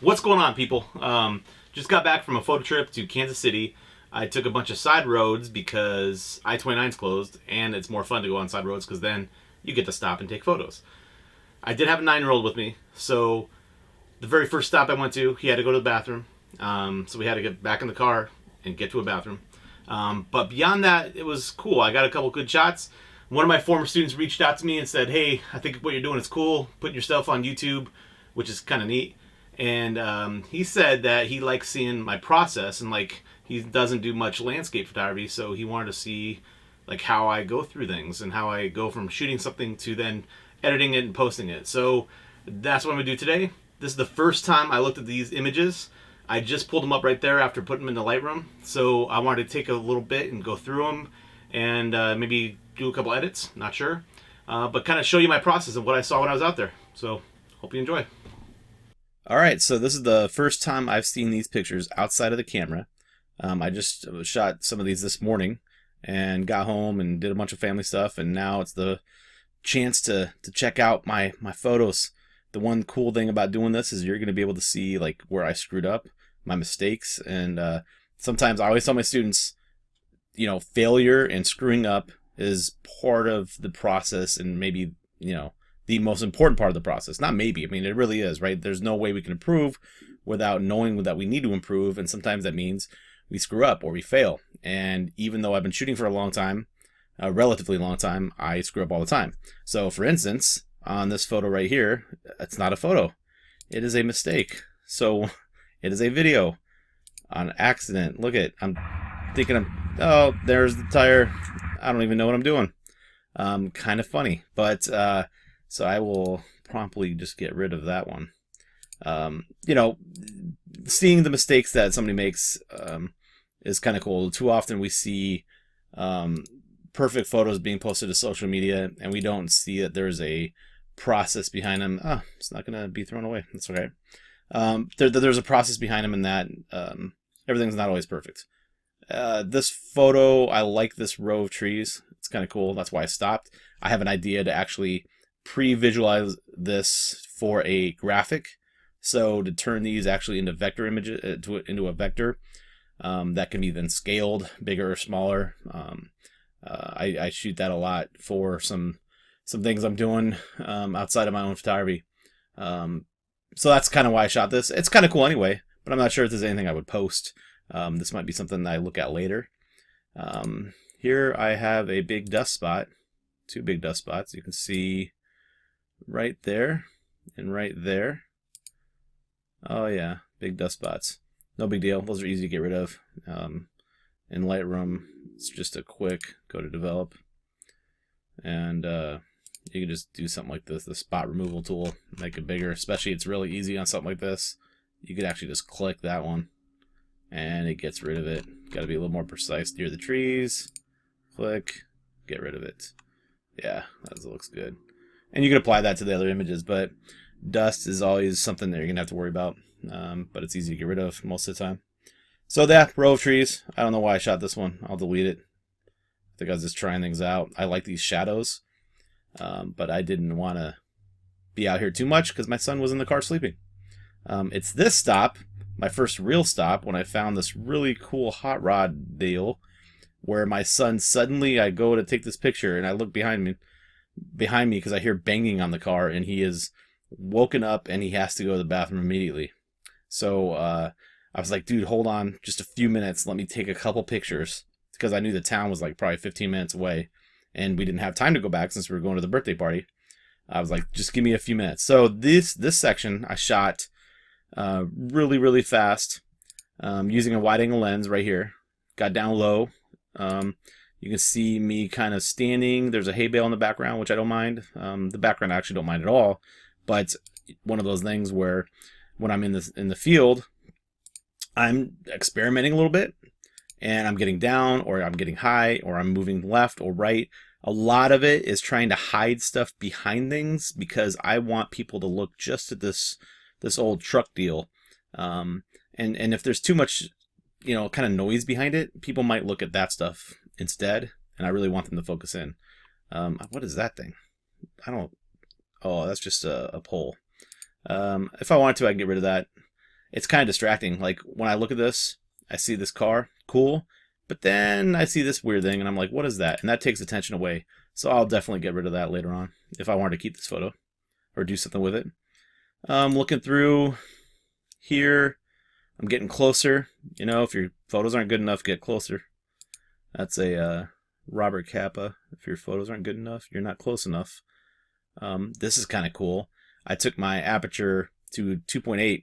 What's going on, people? Just got back from a photo trip to Kansas City. I took a bunch of side roads because I-29 is closed, and it's more fun to go on side roads because then you get to stop and take photos. I did have a 9-year-old with me, so the very first stop I went to, he had to go to the bathroom. So we had to get back in the car and get to a bathroom. But beyond that, it was cool. I got a couple good shots. One of my former students reached out to me and said, "Hey, I think what you're doing is cool. Putting your stuff on YouTube, which is kind of neat." And he said that he likes seeing my process, and like he doesn't do much landscape photography, so he wanted to see like how I go through things and how I go from shooting something to then editing it and posting it. So that's what I'm gonna do today. This is the first time I looked at these images. I just pulled them up right there after putting them in the Lightroom, so I wanted to take a little bit and go through them and maybe do a couple edits, not sure, but kind of show you my process of what I saw when I was out there. So hope you enjoy. All right, so this is the first time I've seen these pictures outside of the camera. I just shot some of these this morning and got home and did a bunch of family stuff, and now it's the chance to check out my photos. The one cool thing about doing this is you're going to be able to see like where I screwed up, my mistakes, and sometimes I always tell my students, you know, failure and screwing up is part of the process, and maybe, you know, the most important part of the process. Not maybe, I mean, it really is, right? There's no way we can improve without knowing that we need to improve, and sometimes that means we screw up or we fail. And even though I've been shooting for a long time, a relatively long time, I screw up all the time. So for instance, on this photo right here, it's not a photo. It is a mistake. So it is a video on accident. Look at, I'm thinking oh, there's the tire. I don't even know what I'm doing. Kind of funny, but so I will promptly just get rid of that one. You know, seeing the mistakes that somebody makes is kind of cool. Too often we see perfect photos being posted to social media, and we don't see that there's a process behind them. Oh, it's not going to be thrown away. That's okay. There's a process behind them, and that everything's not always perfect. This photo, I like this row of trees. It's kind of cool. That's why I stopped. I have an idea to actually pre-visualize this for a graphic. So to turn these actually into vector images, into a vector that can be then scaled bigger or smaller. I shoot that a lot for some things I'm doing outside of my own photography. So that's kind of why I shot this. It's kind of cool anyway, but I'm not sure if there's anything I would post. This might be something that I look at later. Here I have a big dust spot, 2 big dust spots. You can see right there and right there. Oh yeah, big dust spots. No big deal. Those are easy to get rid of. In Lightroom, it's just a quick go to develop, and you can just do something like this, the spot removal tool, make it bigger. Especially it's really easy on something like this. You could actually just click that one and it gets rid of it. Got to be a little more precise near the trees. Click, get rid of it. Yeah, that looks good. And you can apply that to the other images, but dust is always something that you're gonna have to worry about. But it's easy to get rid of most of the time. So that row of trees, I don't know why I shot this one. I'll delete it. I think I was just trying things out. I like these shadows, but I didn't want to be out here too much because my son was in the car sleeping. It's this stop, my first real stop, when I found this really cool hot rod deal where my son suddenly, I go to take this picture and I look behind me because I hear banging on the car, and he is woken up and he has to go to the bathroom immediately. So I was like, dude, hold on just a few minutes. Let me take a couple pictures, because I knew the town was like probably 15 minutes away and we didn't have time to go back since we were going to the birthday party. I was like, just give me a few minutes. So this section I shot really, really fast using a wide angle lens right here. Got down low. You can see me kind of standing. There's a hay bale in the background, which I don't mind. The background I actually don't mind at all. But one of those things where when I'm in the field, I'm experimenting a little bit, and I'm getting down, or I'm getting high, or I'm moving left or right. A lot of it is trying to hide stuff behind things because I want people to look just at this old truck deal. And if there's too much, you know, kind of noise behind it, people might look at that stuff instead, and I really want them to focus in. What is that thing? Oh, that's just a pole. If I wanted to, I can get rid of that. it's kind of distracting. Like when I look at this, I see this car, cool, but then I see this weird thing and I'm like, what is that? And that takes attention away. So I'll definitely get rid of that later on if I wanted to keep this photo or do something with it. Looking through here, I'm getting closer. You know, if your photos aren't good enough, get closer. That's a Robert Capa. If your photos aren't good enough, you're not close enough. This is kind of cool. I took my aperture to 2.8,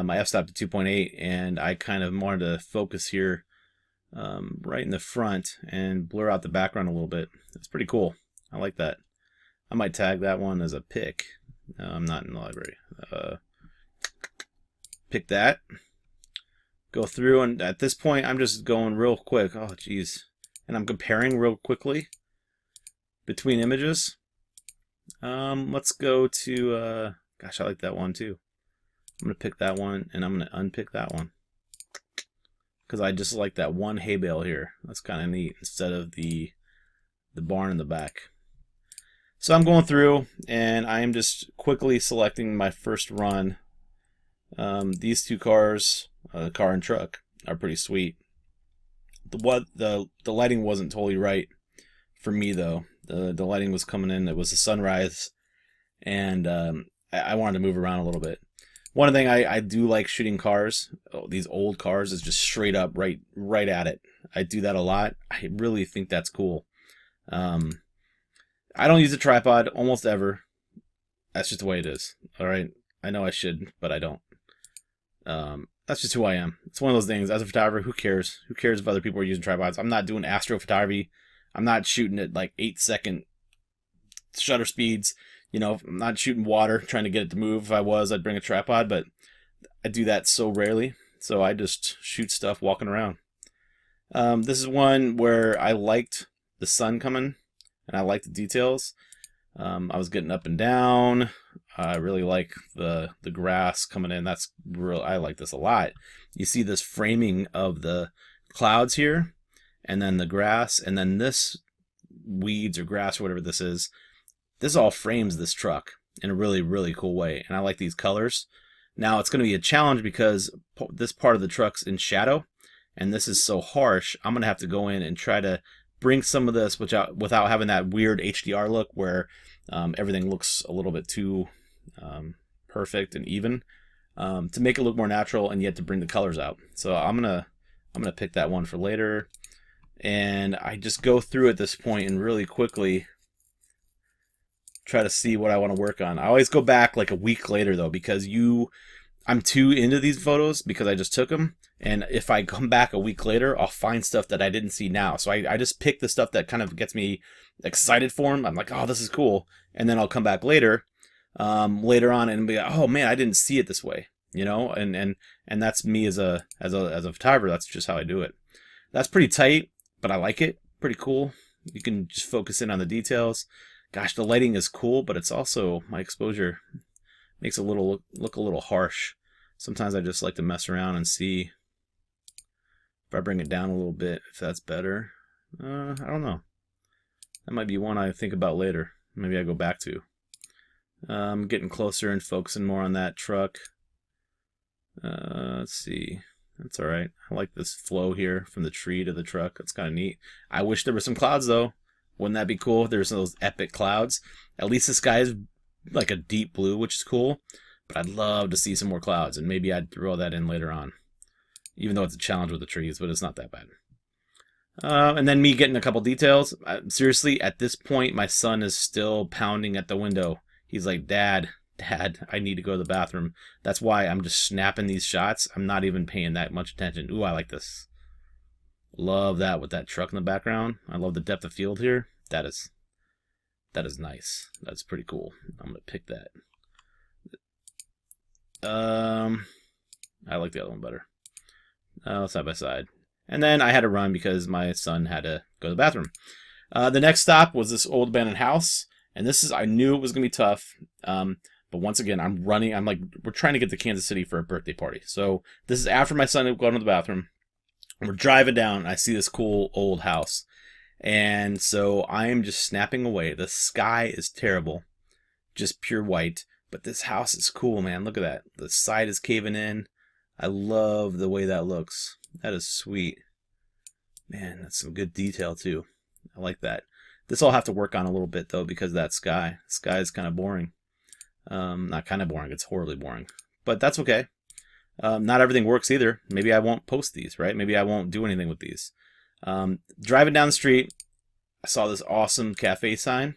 my f-stop to 2.8, and I kind of wanted to focus here right in the front and blur out the background a little bit. It's pretty cool. I like that. I might tag that one as a pick. I'm not in the library. Pick that. Go through, and at this point, I'm just going real quick. Oh, geez. And I'm comparing real quickly between images. Let's go to, gosh, I like that one too. I'm going to pick that one, and I'm going to unpick that one. Because I just like that one hay bale here. That's kind of neat, instead of the barn in the back. So I'm going through, and I am just quickly selecting my first run. These two cars, the car and truck, are pretty sweet. The lighting wasn't totally right for me though. The lighting was coming in. It was a sunrise, and I wanted to move around a little bit. One thing I do like shooting cars, these old cars, is just straight up right at it. I do that a lot. I really think that's cool. I don't use a tripod almost ever. That's just the way it is. All right. I know I should, but I don't. That's just who I am. It's one of those things. As a photographer, who cares? Who cares if other people are using tripods? I'm not doing astrophotography. I'm not shooting at like 8-second shutter speeds. You know, I'm not shooting water, trying to get it to move. If I was, I'd bring a tripod, but I do that so rarely. So I just shoot stuff walking around. This is one where I liked the sun coming, and I liked the details. I was getting up and down. I really like the grass coming in. That's real. I like this a lot. You see this framing of the clouds here, and then the grass, and then this weeds or grass or whatever this is. This all frames this truck in a really, really cool way, and I like these colors. Now it's going to be a challenge because this part of the truck's in shadow, and this is so harsh. I'm going to have to go in and try to bring some of this without having that weird HDR look where everything looks a little bit too perfect and even, to make it look more natural and yet to bring the colors out. So I'm gonna pick that one for later, and I just go through at this point and really quickly try to see what I want to work on. I always go back like a week later though, because I'm too into these photos because I just took them. And if I come back a week later, I'll find stuff that I didn't see now. So I just pick the stuff that kind of gets me excited for them. I'm like, oh, this is cool. And then I'll come back later on and be like, oh man, I didn't see it this way, you know? And that's me as a photographer. That's just how I do it. That's pretty tight, but I like it. Pretty cool. You can just focus in on the details. Gosh, the lighting is cool, but it's also, my exposure makes it look a little harsh. Sometimes I just like to mess around and see if I bring it down a little bit, if that's better. I don't know. That might be one I think about later. Maybe I go back to. Getting closer and focusing more on that truck. Let's see. That's all right. I like this flow here from the tree to the truck. That's kind of neat. I wish there were some clouds though. Wouldn't that be cool if there's those epic clouds? At least the sky is like a deep blue, which is cool. But I'd love to see some more clouds, and maybe I'd throw that in later on. Even though it's a challenge with the trees, but it's not that bad. And then me getting a couple details. Seriously, at this point, my son is still pounding at the window. He's like, Dad, I need to go to the bathroom. That's why I'm just snapping these shots. I'm not even paying that much attention. Ooh, I like this. Love that with that truck in the background. I love the depth of field here. That is nice. That's pretty cool. I'm going to pick that. I like the other one better. Side by side. And then I had to run because my son had to go to the bathroom. The next stop was this old abandoned house. And I knew it was going to be tough. But once again, I'm running. I'm like, we're trying to get to Kansas City for a birthday party. So this is after my son had gone to the bathroom. We're driving down, and I see this cool old house. And so I am just snapping away. The sky is terrible. Just pure white. But this house is cool, man. Look at that. The side is caving in. I love the way that looks. That is sweet. Man, that's some good detail too. I like that. This I'll have to work on a little bit though because that sky. Sky is kind of boring. Not kind of boring. It's horribly boring. But that's okay. Not everything works either. Maybe I won't post these, right? Maybe I won't do anything with these. Driving down the street, I saw this awesome cafe sign.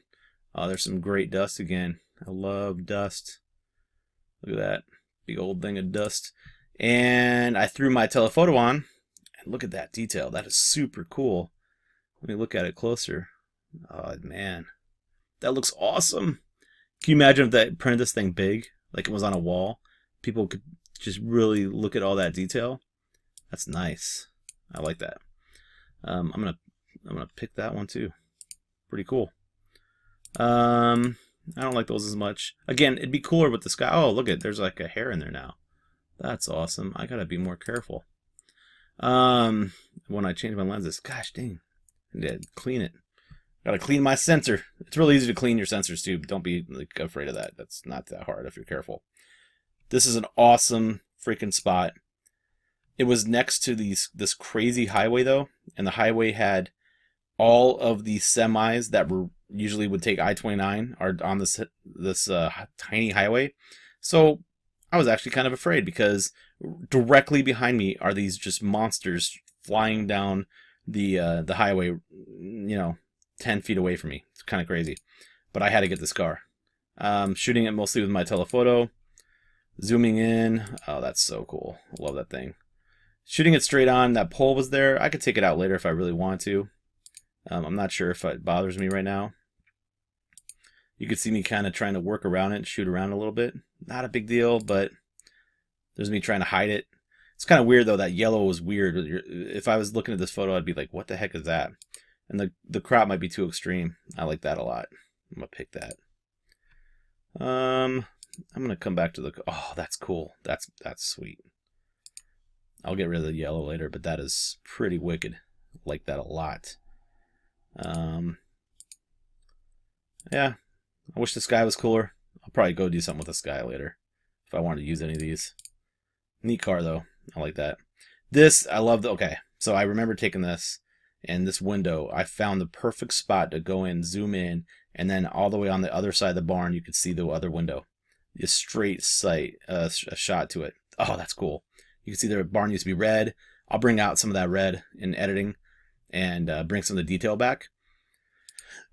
Oh, there's some great dust again. I love dust. Look at that. Big old thing of dust. And I threw my telephoto on. And look at that detail. That is super cool. Let me look at it closer. Oh, man. That looks awesome. Can you imagine if they printed this thing big? Like it was on a wall? People could just really look at all that detail. That's nice. I like that. I'm gonna pick that one too. Pretty cool. I don't like those as much. Again, it'd be cooler with the sky. Oh, look at there's like a hair in there now. That's awesome. I gotta be more careful. When I change my lenses, gosh dang, I need to clean it. Gotta clean my sensor. It's really easy to clean your sensors too. Don't be like afraid of that. That's not that hard if you're careful. This is an awesome freaking spot. It was next to this crazy highway though, and the highway had all of the semis that were usually would take I-29 are on this tiny highway. So I was actually kind of afraid because directly behind me are these just monsters flying down the highway, 10 feet away from me. It's kind of crazy, but I had to get this car. Shooting it mostly with my telephoto, zooming in. Oh, that's so cool. I love that thing. Shooting it straight on. That pole was there. I could take it out later if I really want to. I'm not sure if it bothers me right now. You could see me kind of trying to work around it, shoot around a little bit. Not a big deal, but there's me trying to hide it. It's kind of weird though. That yellow was weird. If I was looking at this photo, I'd be like, what the heck is that? And the crop might be too extreme. I like that a lot. I'm going to pick that. I'm going to come back to the... Oh, that's cool. That's sweet. I'll get rid of the yellow later, but that is pretty wicked. I like that a lot. Yeah. I wish the sky was cooler. I'll probably go do something with the sky later if I wanted to use any of these. Neat car, though. I like that. This, I love the... Okay, so I remember taking this, and this window, I found the perfect spot to go in, zoom in, and then all the way on the other side of the barn, you could see the other window. A straight sight, a shot to it. Oh, that's cool. You can see the barn used to be red. I'll bring out some of that red in editing and bring some of the detail back.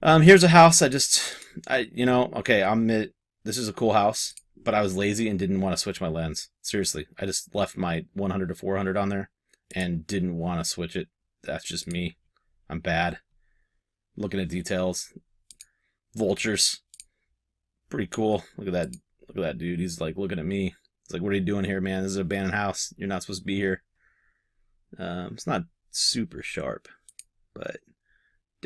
Here's a house. Okay, I'll admit this is a cool house, but I was lazy and didn't want to switch my lens. Seriously, I just left my 100 to 400 on there and didn't want to switch it. That's just me. I'm bad. Looking at details. Vultures. Pretty cool. Look at that. Look at that dude. He's like looking at me. He's like, what are you doing here, man? This is an abandoned house. You're not supposed to be here. It's not super sharp, but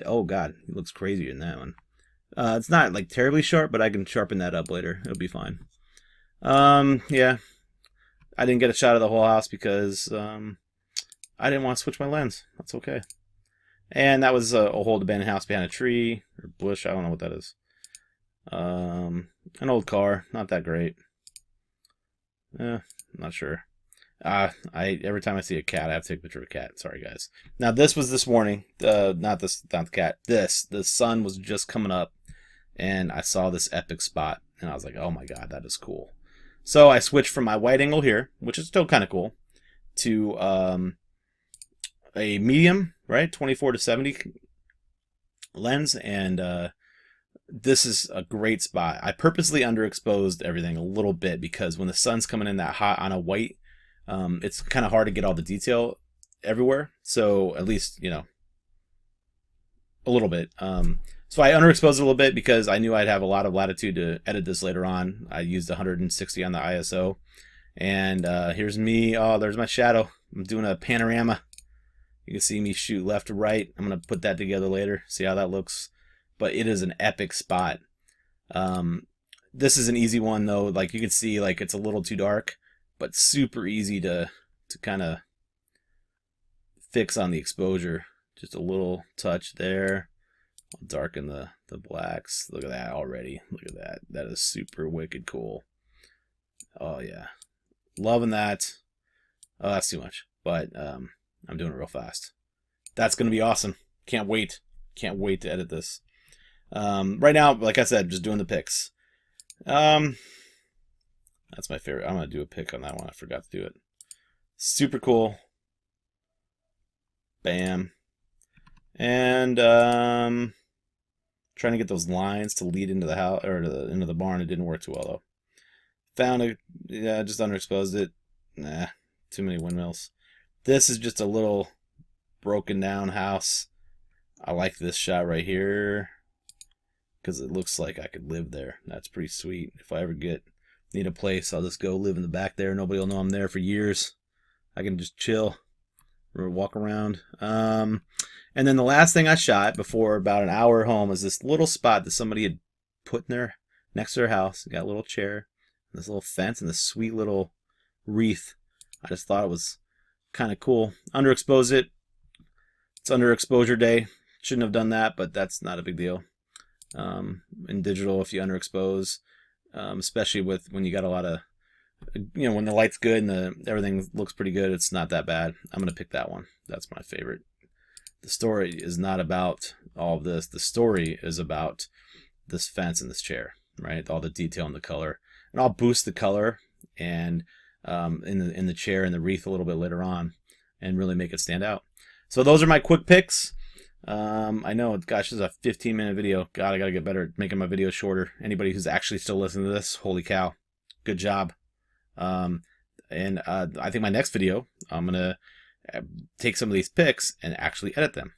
oh god, he looks crazier in that one. It's not like terribly sharp, but I can sharpen that up later. It'll be fine. Yeah. I didn't get a shot of the whole house because I didn't want to switch my lens. That's okay. And that was a old abandoned house behind a tree or bush. I don't know what that is. An old car, not that great. Not sure. Every time I see a cat, I have to take a picture of a cat. Sorry, guys. Now this was this morning. Not the cat. The sun was just coming up, and I saw this epic spot, and I was like, oh my god, that is cool. So I switched from my wide angle here, which is still kind of cool, to a medium, right, 24 to 70 lens, and this is a great spot. I purposely underexposed everything a little bit because when the sun's coming in that hot on a white, it's kind of hard to get all the detail everywhere. So at least, a little bit. So I underexposed it a little bit because I knew I'd have a lot of latitude to edit this later on. I used 160 on the ISO. And here's me. Oh, there's my shadow. I'm doing a panorama. You can see me shoot left to right. I'm going to put that together later, see how that looks. But it is an epic spot. This is an easy one, though. Like, you can see, like, it's a little too dark, but super easy to kind of fix on the exposure. Just a little touch there. I'll darken the blacks. Look at that already. Look at that. That is super wicked cool. Oh yeah, loving that. Oh, that's too much, but I'm doing it real fast. That's gonna be awesome. Can't wait. Can't wait to edit this. Right now, like I said, just doing the picks. That's my favorite. I'm gonna do a pick on that one. I forgot to do it. Super cool. Bam. And trying to get those lines to lead into the house or into the barn. It didn't work too well though. Found a, yeah, just underexposed it. Nah, too many windmills. This is just a little broken down house. I like this shot right here because it looks like I could live there. That's pretty sweet. If I ever need a place, I'll just go live in the back there. Nobody will know I'm there for years. I can just chill or walk around. And then the last thing I shot before about an hour home is this little spot that somebody had put in their next to their house. Got a little chair, this little fence, and this sweet little wreath. I just thought it was kind of cool. Underexpose it. It's underexposure day. Shouldn't have done that, but that's not a big deal. In digital, if you underexpose, especially when you got a lot of, when the light's good and everything looks pretty good, it's not that bad. I'm gonna pick that one. That's my favorite. The story is not about all of this. The story is about this fence and this chair, right? All the detail and the color, and I'll boost the color and in the chair and the wreath a little bit later on, and really make it stand out. So those are my quick picks. I know, gosh, this is a 15-minute video. God, I gotta get better at making my videos shorter. Anybody who's actually still listening to this, holy cow, good job. I think my next video, I'm gonna take some of these picks and actually edit them.